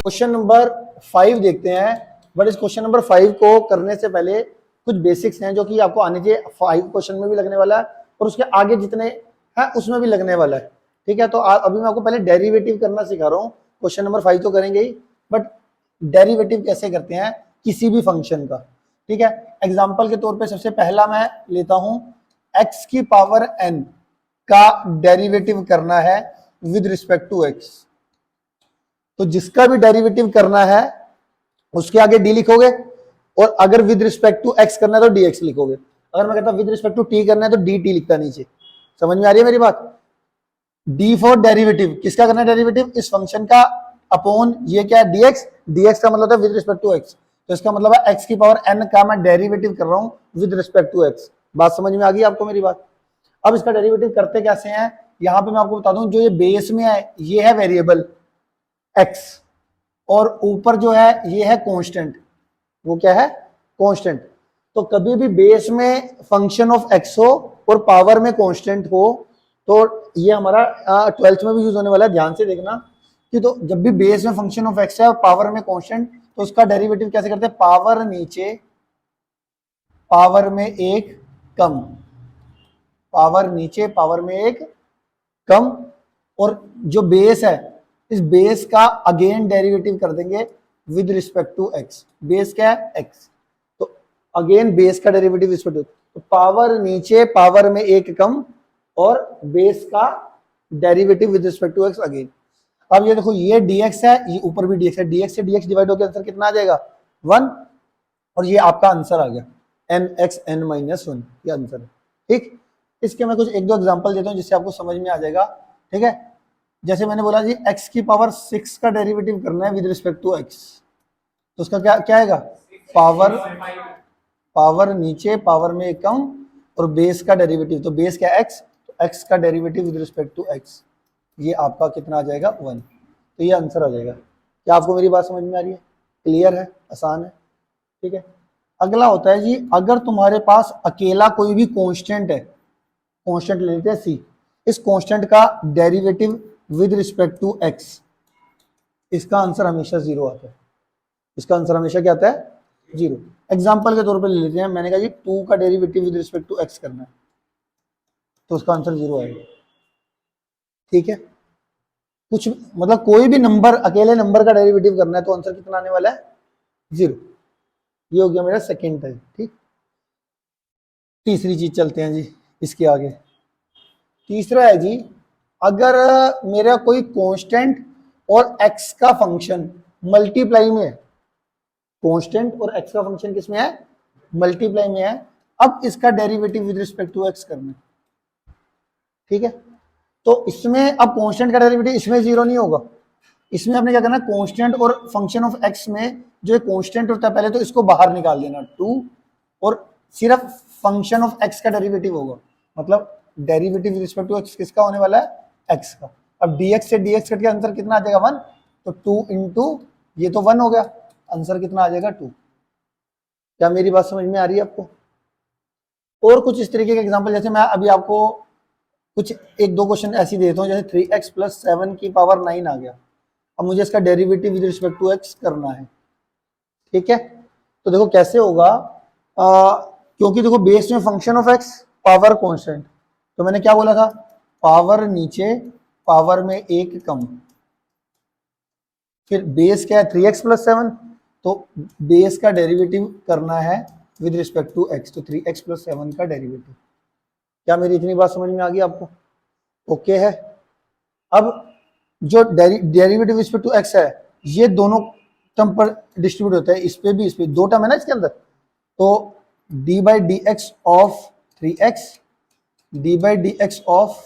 Question number 5 देखते हैं। But इस क्वेश्चन नंबर 5 को करने से पहले कुछ बेसिक्स हैं जो कि आपको आने चाहिए। 5 क्वेश्चन में भी लगने वाला है और उसके आगे जितने हैं उसमें भी लगने वाला है। ठीक है, तो अभी मैं आपको पहले डेरिवेटिव करना सिखा रहा हूँ। क्वेश्चन नंबर 5 तो करेंगे ही, बट डेरिवेटिव कैसे करते हैं किसी भी फंक्शन का। ठीक है, एग्जाम्पल के तौर पे सबसे पहला मैं लेता हूं x की पावर n का डेरिवेटिव करना है विद रिस्पेक्ट टू x। तो जिसका भी डेरिवेटिव करना है उसके आगे d लिखोगे, और अगर विद रिस्पेक्ट टू x करना है तो dx लिखोगे। अगर मैं कहता हूं विद रिस्पेक्ट टू t करना है तो dt लिखता नीचे। समझ में आ रही है मेरी बात? d फॉर डेरिवेटिव, किसका करना है डेरिवेटिव? इस फंक्शन का अपॉन ये क्या है dx। dx का मतलब है विद रिस्पेक्ट टू x, तो इसका मतलब है x की पावर n का मैं डेरिवेटिव कर रहा हूं विद रिस्पेक्ट टू x। बात समझ में आ गई आपको मेरी बात? अब इसका डेरिवेटिव करते कैसे हैं, यहां पे मैं आपको बता दूं, जो ये बेस में है ये है वेरिएबल x, और ऊपर जो है ये है कांस्टेंट। वो क्या है? कांस्टेंट। तो कभी भी बेस में फंक्शन ऑफ x हो और पावर में कांस्टेंट हो, तो ये हमारा 12th में भी यूज होने वाला है, ध्यान से देखना कि तो जब भी बेस में फंक्शन ऑफ x है और पावर में कांस्टेंट, तो उसका डेरिवेटिव कैसे करते हैं? पावर नीचे पावर में एक कम, पावर नीचे पावर में एक कम, और जो बेस है इस बेस का अगेन डेरिवेटिव कर देंगे with respect to x। Base क्या है? x, तो अगेन बेस का डेरिवेटिव रिस्पेक्ट टू, तो पावर नीचे पावर में एक कम और बेस का derivative with respect to x again. अब ये देखो, ये dx है, ये ऊपर भी dx है, dx से dx डिवाइड होकर आंसर कितना आ जाएगा? 1, और ये आपका आंसर आ गया nxn-1, ये आंसर है। ठीक, इसके मैं कुछ एक दो एग्जांपल देता हूं जिससे आपको समझ में आ जाएगा। ठीक है, जैसे मैंने बोला जी x की पावर 6 का डेरिवेटिव करना है विद रिस्पेक्ट टू x, तो उसका क्या क्या आएगा? पावर नीचे पावर में एक कम और बेस का डेरिवेटिव, तो बेस क्या x, तो x का derivative with respect to x, ये आपका कितना आ जाएगा? 1। तो ये आंसर आ जाएगा। क्या आपको मेरी बात समझ में आ रही है? क्लियर है? आसान है? ठीक है, अगला होता है जी, अगर तुम्हारे पास अकेला कोई भी कांस्टेंट है, कांस्टेंट ले लेते हैं c, इस कांस्टेंट का derivative with respect to x, इसका आंसर हमेशा 0 आता है। इसका आंसर हमेशा क्या आता है? 0। एग्जांपल के तौर पे ले लेते हैं, मैंने कहा जी 2 का derivative with respect to x करना है, तो उसका आंसर 0 आएगा। ठीक है, कुछ मतलब कोई भी नंबर, अकेले नंबर का डेरिवेटिव करना है तो आंसर कितना आने वाला है? 0। ये हो गया मेरा सेकेंड टाइप। ठीक, तीसरी चीज चलते हैं जी इसके आगे। तीसरा है जी, अगर मेरा कोई कांस्टेंट और x का फंक्शन मल्टीप्लाई में है, कांस्टेंट और x का फंक्शन किसमें है? मल्टीप्लाई में है। अब इसका derivative with respect to x करना है। ठीक है, तो इसमें अब कांस्टेंट का डेरिवेटिव इसमें 0 नहीं होगा, इसमें आपने क्या करना है? कांस्टेंट और फंक्शन ऑफ x में जो कांस्टेंट होता है पहले तो इसको बाहर निकाल देना 2, और सिर्फ फंक्शन ऑफ x का डेरिवेटिव होगा। मतलब derivative with respect to x किसका होने वाला है? x का। अब dx से dx कट के आंसर कितना आ जाएगा? 1, तो 2 इंटू ये तो 1 हो गया, आंसर कितना आ जाएगा? 2। क्या मेरी बात समझ में आ रही है आपको? और कुछ इस तरीके के एग्जांपल, जैसे मैं अभी आपको कुछ एक दो क्वेश्चन ऐसी देता हूँ, जैसे 3x + 7 की पावर 9 आ गया, अब मुझे इसका derivative with respect to x करना है। ठीक है, तो देखो कैसे होगा, क्योंकि देखो बेस में function of x, power constant, तो मैंने क्या बोला था? पावर नीचे पावर में एक कम, फिर बेस क्या है? 3x + 7, तो बेस का डेरिवेटिव करना है विद रिस्पेक्ट टू x, तो 3x + 7 का डेरिवेटिव। क्या मेरी इतनी बात समझ में आ गई आपको? ओके है। अब जो डेरिवेटिव रिस्पेक्ट टू x है, ये दोनों टर्म पर डिस्ट्रीब्यूट होता है, इस पे भी, इस पे दो टर्म है ना इसके अंदर, तो d/dx of 3x, d/dx of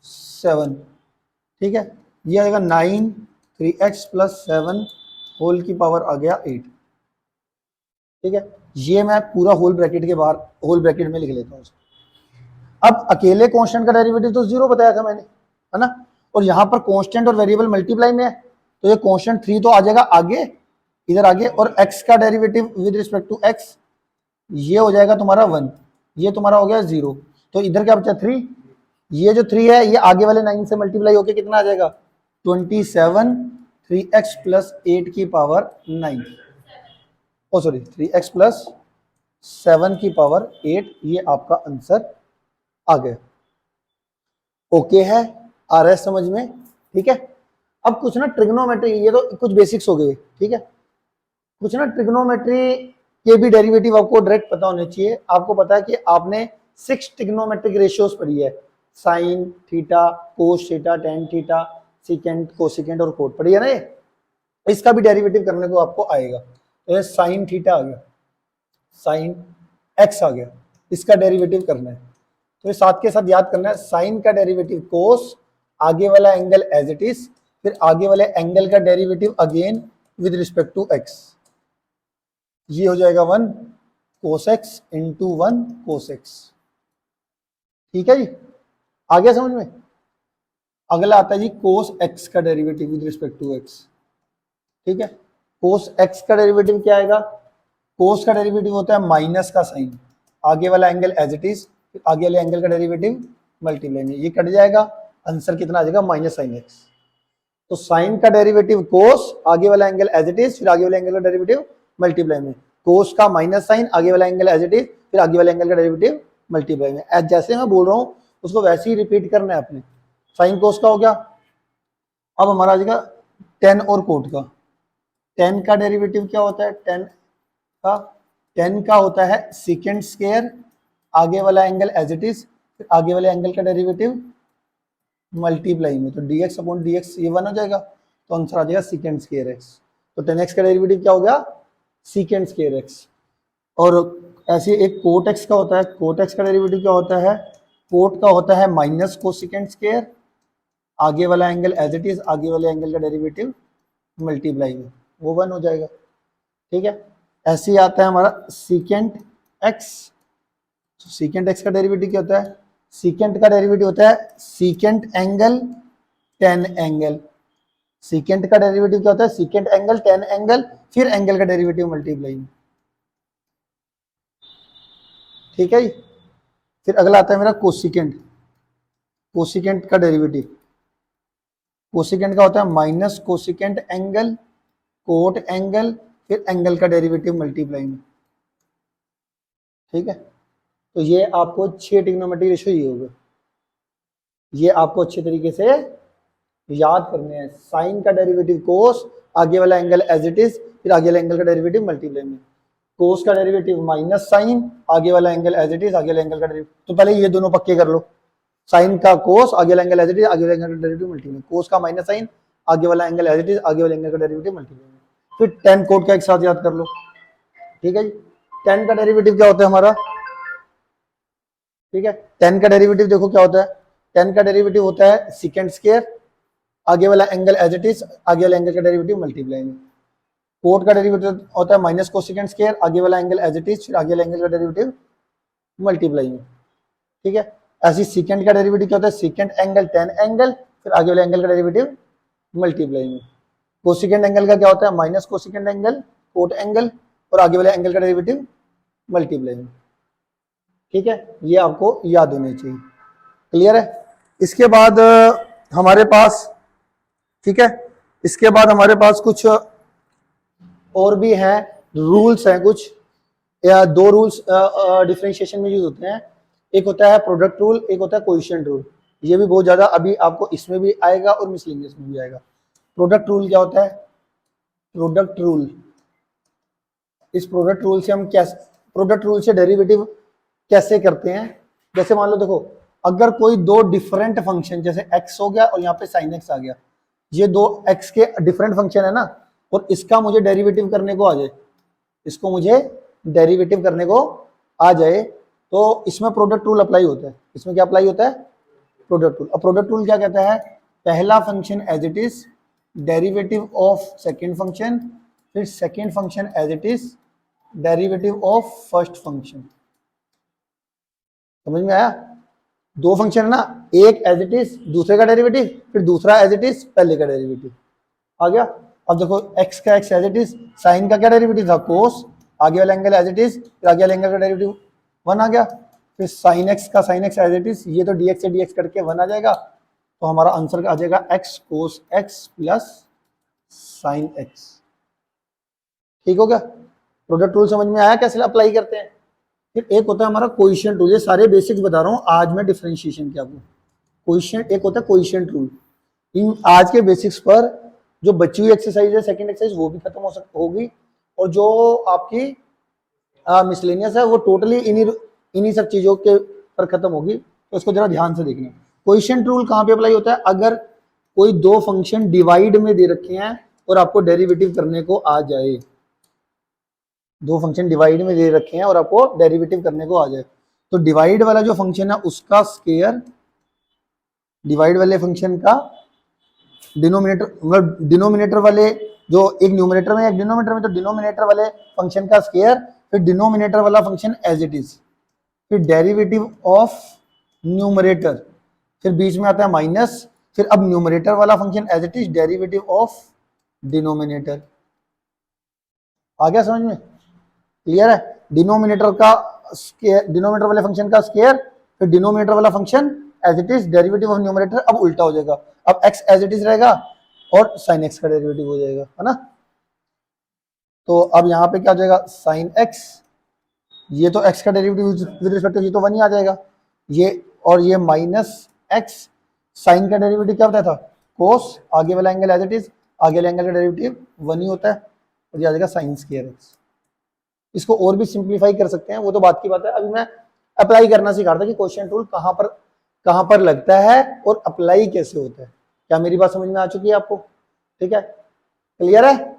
7। ठीक है, ये आएगा 9, 3x + 7 होल की पावर आ गया 8। ठीक है, ये मैं पूरा होल ब्रैकेट के बाहर होल ब्रैकेट में लिख लेता हूँ। अब अकेले कांस्टेंट का डेरिवेटिव तो 0 बताया था मैंने, है ना, और यहाँ पर कांस्टेंट और वेरिएबल मल्टीप्लाई में है, तो ये कांस्टेंट 3 तो आ जाएगा आगे, इधर आगे, और x का derivative with respect to x ये हो जाएगा तुम्हारा 1, ये तुम्हारा हो गया 0, तो इधर क्या बचा? 3। ये जो 3 है ये आगे वाले 9 से मल्टीप्लाई होके कितना आ जाएगा? 27, 3x प्लस 8 की पावर 9, ओ सॉरी 3x प्लस 7 की पावर 8, ये आपका आंसर आ गया। ओके है, आ रहा है समझ में, ठीक है। अब कुछ ना ट्रिग्नोमेट्री, ये तो कुछ बेसिक्स हो गए, ठीक है। कुछ ना ट्रिग्नोमेट्री के भी डेरिवेटिव आपको डायरेक्ट पता होने चाहिए। आपको पता है कि आपने 6 ट्रिग्नोमेट्रिक रेशियोज पढ़ी है, sine theta, cos theta, tan theta, secant, cosecant और कोट पढ़ी है ना ये। इसका भी डेरिवेटिव करने को आपको आएगा। तो साइन थीटा आ गया, साइन एक्स आ गया, इसका डेरिवेटिव करना है। तो ये साथ के साथ याद करना है, साइन का डेरिवेटिव कोस, आगे वाला एंगल एज इट इज, फिर आगे वाले एंगल का derivative again with respect to x. ये हो जाएगा 1 cos x into 1 cos x, ठीक है जी, आ गया समझ में। अगला आता है जी कोस एक्स का derivative with respect to x, ठीक है। कोस एक्स का डेरिवेटिव क्या आएगा, कोस का डेरिवेटिव होता है माइनस का साइन, आगे वाला एंगल एज इट इज, फिर आगे वाले एंगल का डेरिवेटिव मल्टीप्लाई में, ये कट जाएगा, आंसर कितना आ जाएगा माइनस साइन एक्स। तो साइन का डेरिवेटिव कोस, आगे वाला एंगल एज इट इज, फिर आगे वाले एंगल का डेरिवेटिव मल्टीप्लाई में, कोस का माइनस साइन, आगे वाला एंगल एज इट इज, फिर आगे वाले एंगल का डेरिवेटिव मल्टीप्लाई में। जैसे मैं बोल रहा हूं उसको वैसे ही रिपीट करना है आपने। साइन कोस का हो गया, अब हमारा आ जाएगा टेन और कोट का। टेन का डेरिवेटिव क्या होता है, टेन का होता है सीकेंट स्क्वायर, आगे वाला एंगल एज इट इज, फिर आगे वाले एंगल का डेरिवेटिव मल्टीप्लाई में, तो dx अपॉन dx ये 1 हो जाएगा, तो आंसर आ जाएगा सीकेंट स्क्वायर x। तो 10x का डेरिवेटिव क्या हो गया, सीकेंट स्क्वायर x। और ऐसे एक कोट x का होता है, कोट x का डेरिवेटिव क्या होता है, कोट का होता है माइनस कोसिकेंट स्क्वायर, आगे वाला एंगल एज इट इज, आगे वाले एंगल का डेरिवेटिव मल्टीप्लाई में, वो 1 हो जाएगा, ठीक है। ऐसे ही आता है हमारा सीकेंट x। सीकेंट x का डेरिवेटिव क्या होता है, सीकेंट का डेरिवेटिव होता है secant angle tan angle. Secant का डेरिवेटिव क्या होता है, सीकेंट एंगल टेन एंगल, फिर एंगल का डेरिवेटिव मल्टीप्लाई में, ठीक है जी। फिर अगला आता है मेरा कोसिकेंट। कोसिकेंट का डेरिवेटिव, कोसिकेंट का होता है minus cosecant angle cot angle, फिर एंगल का डेरिवेटिव मल्टीप्लाई में, ठीक है। तो ये आपको 6 ट्रिग्नोमेट्रिक रेशियो ये होगा, ये आपको अच्छे तरीके से याद करने हैं। साइन का डेरिवेटिव कोस, आगे वाला एंगल एज इट इज, फिर आगे वाला एंगल का डेरिवेटिव मल्टीप्लाई में, कोस का डेरिवेटिव माइनस साइन, आगे वाला एंगल एज इट इज, आगे वाला एंगल का डेरिवेटिव। तो पहले ये दोनों पक्के कर लो, साइन का कोस, आगे वाला एंगल एज इट इज, आगे वाला एंगल का डेरिवेटिव मल्टीप्लाई, कोस का माइनस साइन, आगे वाला एंगल एज इट इज, आगे वाले एंगल का डेरिवेटिव मल्टीप्लाई, फिर टेन कोट का एक साथ याद कर लो, ठीक है जी। टेन का डेरिवेटिव क्या होता है हमारा, ठीक है। टेन का डेरिवेटिव देखो क्या होता है, टेन का डेरिवेटिव होता है सीकेंट स्क्वायर, आगे वाला एंगल एज इट इज, आगे वाले एंगल का डेरिवेटिव मल्टीप्लाई में, कोट का डेरिवेटिव होता है माइनस कोसेकेंट स्क्वायर, आगे वाला एंगल एज इट इज, फिर आगे वाले एंगल का डेरिवेटिव मल्टीप्लाई में, ठीक है। ऐसी सीकेंट का डेरिवेटिव क्या होता है, सीकेंट एंगल टेन एंगल, फिर आगे वाले एंगल का डेरिवेटिव मल्टीप्लाई में, कोसेकेंट एंगल का क्या होता है minus cosecant angle cot angle, और आगे वाले एंगल का डेरिवेटिव मल्टीप्लाई में, ठीक है। ये आपको याद होनी चाहिए, क्लियर है। इसके बाद हमारे पास, ठीक है, इसके बाद हमारे पास कुछ और भी हैं, रूल्स हैं कुछ, या दो रूल्स डिफरेंशिएशन में यूज होते हैं। एक होता है प्रोडक्ट रूल, एक होता है कोएफिशिएंट रूल। ये भी बहुत ज्यादा अभी आपको इसमें भी आएगा और मिसलेनियस में भी आएगा। प्रोडक्ट रूल क्या होता है, प्रोडक्ट रूल, इस प्रोडक्ट रूल से हम कैसे, प्रोडक्ट रूल से डेरिवेटिव कैसे करते हैं। जैसे मान लो देखो, अगर कोई दो डिफरेंट फंक्शन, जैसे x हो गया और यहाँ पे sin x आ गया, ये दो x के डिफरेंट फंक्शन है ना, और इसका मुझे डेरिवेटिव करने को आ जाए, इसको मुझे डेरिवेटिव करने को आ जाए, तो इसमें प्रोडक्ट रूल अप्लाई होता है। इसमें क्या अप्लाई होता है, प्रोडक्ट रूल। अब प्रोडक्ट रूल क्या कहता है, पहला function as it is, derivative of second function, फिर second function as it is, derivative of first function. समझ में आया, दो फंक्शन है ना, एक एज इट इज दूसरे का डेरिवेटिव, फिर दूसरा एज इट इज पहले का डेरिवेटिव, आ गया। अब देखो x का x as it is, sine का क्या डेरिवेटिव था कोस, आगे वाला एंगल एज इट इज, फिर आगे वाले एंगल का डेरिवेटिव 1 आ गया, फिर साइन x का sine x as it is, ये तो dx से dx करके 1 आ जाएगा, तो हमारा आंसर आ जाएगा x कोस x प्लस साइन एक्स। ठीक हो गया? प्रोडक्ट रूल समझ में आया कैसे अप्लाई करते हैं? फिर एक होता है हमारा कोएफिशिएंट रूल, ये सारे बेसिक्स बता रहा हूँ, आज मैं डिफरेंशिएशन क्या आपको। कोएफिशिएंट, एक होता है कोएफिशिएंट रूल। इन आज के बेसिक्स पर जो बची हुई एक्सरसाइज है सेकंड एक्सरसाइज वो भी खत्म होगी, और जो आपकी मिसलेनियस है वो टोटली इन्हीं सब चीजों के पर खत्म होगी, तो इसको जरा ध्यान से देखना। कोएफिशिएंट रूल कहाँ पे अप्लाई होता है? अगर कोई दो फंक्शन डिवाइड में दे रखे हैं और आपको डेरिवेटिव करने को आ जाए, दो फंक्शन डिवाइड में दे रखे हैं और आपको डेरिवेटिव करने को आ जाए, तो डिवाइड वाला जो फंक्शन है उसका स्क्वायर, डिवाइड वाले फंक्शन का डिनोमिनेटर, मतलब डिनोमिनेटर वाले जो एक न्यूमरेटर में एक डिनोमिनेटर में, तो डिनोमिनेटर वाले फंक्शन का स्क्वायर, फिर डिनोमिनेटर वाला फंक्शन एज इट इज, फिर डेरिवेटिव ऑफ न्यूमरेटर, फिर बीच में आता है माइनस, फिर अब न्यूमरेटर वाला function as it is, derivative of denominator. आ गया समझ में? क्लियर है? डिनोमिनेटर का स्क्वायर, डिनोमिनेटर वाले फंक्शन का स्क्वायर, फिर डिनोमिनेटर वाला function as it is, derivative of numerator. अब उल्टा हो जाएगा, अब x एज इट इज रहेगा और sin x का डेरिवेटिव हो जाएगा, है ना? तो अब यहाँ पे क्या हो जाएगा? sin x, ये तो x का डेरिवेटिव विद रिस्पेक्ट टू ये तो 1 ही आ जाएगा, ये और ये माइनस x, sin का डेरिवेटिव क्या होता था? cos, आगे वाला एंगल एज इट इज, आगे वाले एंगल का डेरिवेटिव 1 ही होता है, और ये आ जाएगा sin स्क्वायर x। इसको और भी सिंप्लीफाई कर सकते हैं, वो तो बात की बात है, अभी मैं अप्लाई करना सिखा रहा था कि क्वेश्चन रूल कहां पर लगता है और अप्लाई कैसे होता है। क्या मेरी बात समझ में आ चुकी है आपको? ठीक है, क्लियर है?